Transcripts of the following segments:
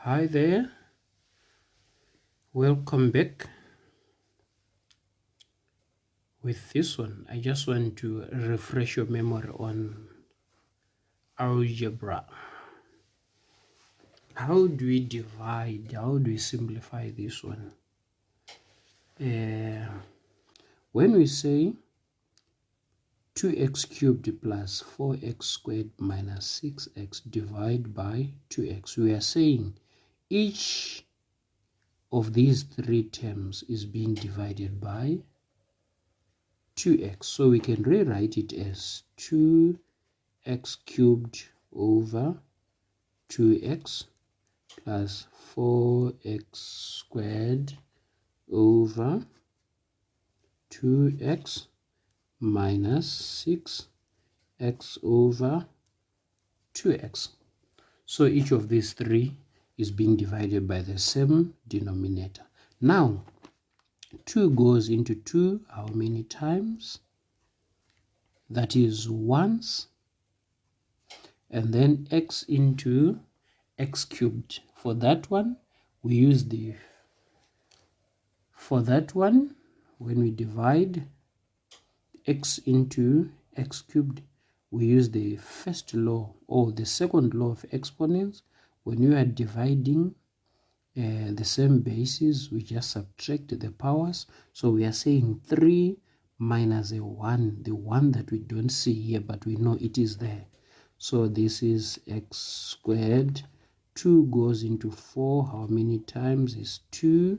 Hi there, welcome back. With this one, I just want to refresh your memory on algebra. How do we divide? How do we simplify this one? When we say 2x cubed plus 4x squared minus 6x divided by 2x, we are saying each of these three terms is being divided by 2x. So we can rewrite it as 2x cubed over 2x plus 4x squared over 2x minus 6x over 2x. So each of these three is being divided by the same denominator. Now 2 goes into 2 how many times? That is once. And then x into x cubed. For that one, we use when we divide x into x cubed, we use the first law or the second law of exponents. When you are dividing the same basis, we just subtract the powers. So we are saying 3 minus a 1, the one that we don't see here, but we know it is there. So this is x squared. 2 goes into 4 how many times? Is 2.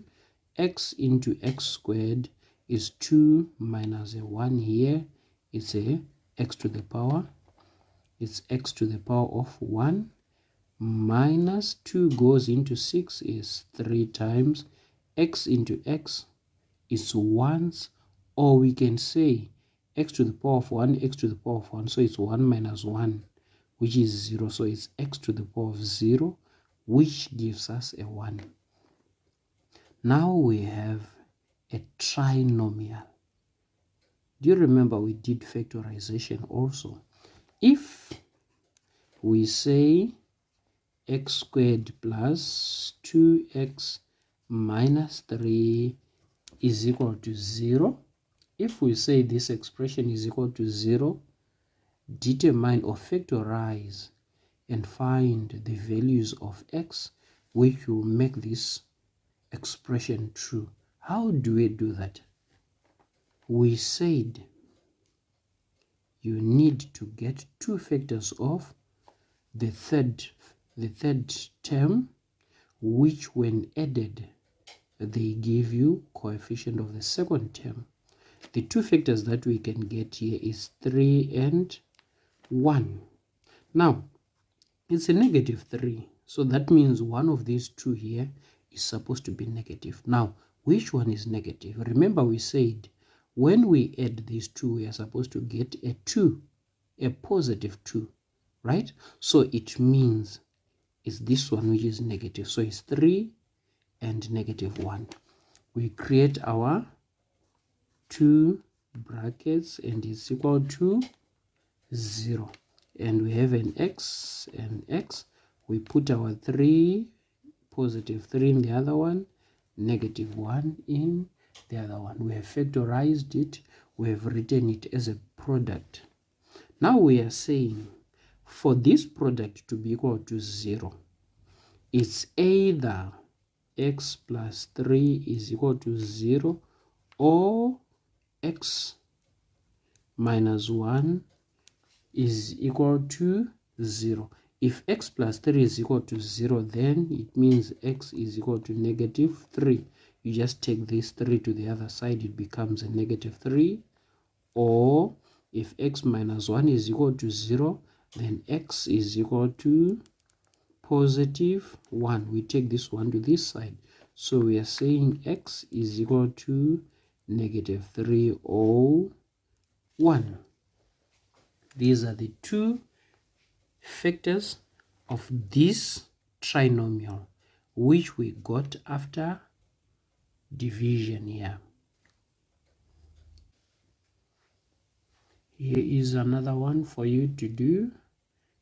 X into x squared is 2 minus a 1 here. It's a x to the power. It's x to the power of 1. Minus 2 goes into 6 is 3 times. X into x is once, or we can say x to the power of 1, x to the power of 1. So it's 1 minus 1, which is 0. So it's x to the power of 0, which gives us a 1. Now we have a trinomial. Do you remember we did factorization also? If we say x squared plus 2x minus 3 is equal to 0, if we say this expression is equal to 0, determine or factorize and find the values of x which will make this expression true. How do we do that? We said you need to get two factors of the third term, which when added they give you coefficient of the second term. The two factors that we can get here is 3 and 1. Now it's a negative 3, so that means one of these two here is supposed to be negative. Now which one is negative? Remember we said when we add these two, we are supposed to get a 2, a positive 2, right? So it means it's this one which is negative. So it's 3 and negative 1. We create our 2 brackets and it's equal to 0. And we have an x and x. We put our 3, positive 3 in the other one, negative 1 in the other one. We have factorized it. We have written it as a product. Now we are saying for this product to be equal to 0, it's either x plus 3 is equal to 0 or x minus 1 is equal to 0. If x plus 3 is equal to 0, then it means x is equal to negative 3. You just take this 3 to the other side, it becomes a negative 3. Or if x minus 1 is equal to 0, then x is equal to positive 1. We take this one to this side. So we are saying x is equal to negative 3 or 1. These are the two factors of this trinomial, which we got after division here. Here is another one for you to do.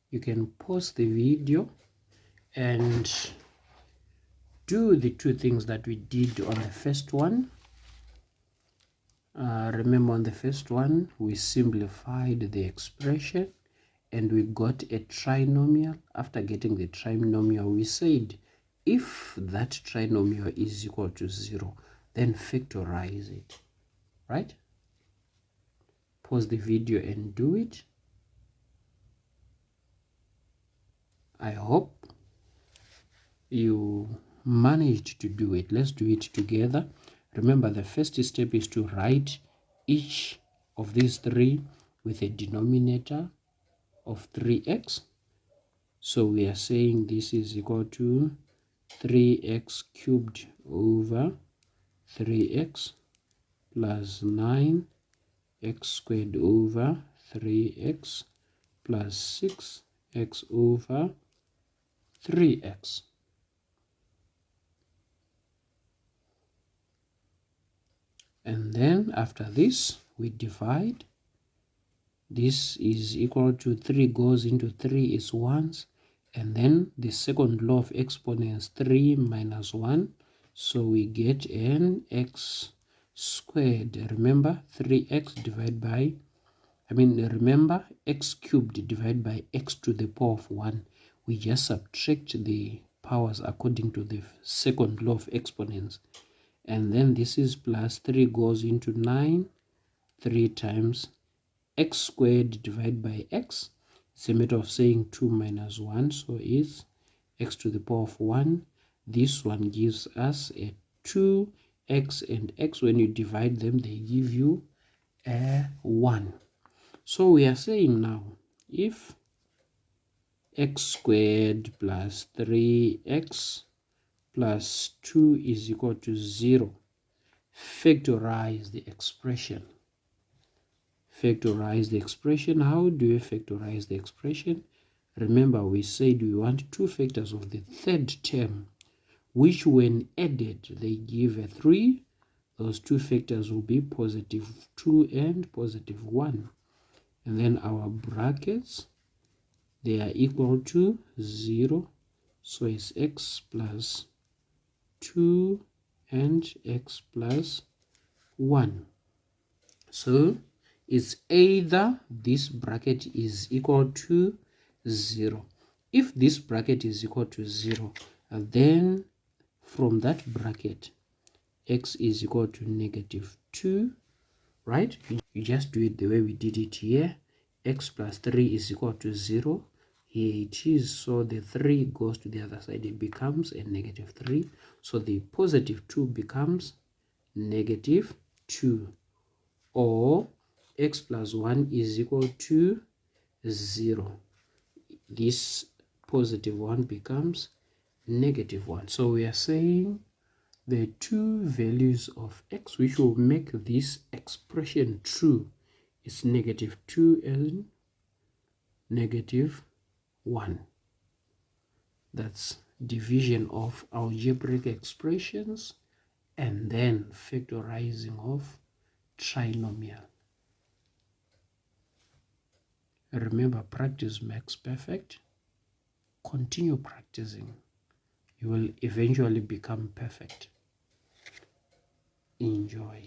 You can pause the video and do the two things that we did on the first one. Remember, on the first one we simplified the expression and we got a trinomial. After getting the trinomial, we said if that trinomial is equal to 0, then factorize it, right? Pause the video and do it. I hope you managed to do it. Let's do it together. Remember, the first step is to write each of these three with a denominator of 3x. So we are saying this is equal to 3x cubed over 3x plus 9x squared over 3x plus 6x over 3x. And then after this we divide. This is equal to 3 goes into 3 is ones, and then the second law of exponents, 3 minus 1, so we get an x squared. Remember, 3x divided by, remember, x cubed divided by x to the power of 1. We just subtract the powers according to the second law of exponents. And then this is plus 3 goes into 9, 3 times x squared divided by x. It's a matter of saying 2 minus 1, so it's x to the power of 1. This one gives us a 2x, and x, when you divide them, they give you a 1. So we are saying now, if x squared plus 3x plus 2 is equal to 0, factorize the expression. Factorize the expression. How do you factorize the expression? Remember, we said we want two factors of the third term, which when added they give a 3. Those two factors will be positive 2 and positive 1. And then our brackets, they are equal to 0. So it's x plus 2 and x plus 1. So it's either this bracket is equal to 0. If this bracket is equal to 0, then from that bracket x is equal to negative 2, right? You just do it the way we did it here. X plus 3 is equal to 0. Here it is, so the 3 goes to the other side, it becomes a negative 3. So the positive 2 becomes negative 2. Or x plus 1 is equal to 0. This positive 1 becomes negative 1. So we are saying the two values of x which will make this expression true is negative 2 and negative 1. That's division of algebraic expressions and then factorizing of trinomial. Remember, practice makes perfect. Continue practicing. You will eventually become perfect. Enjoy.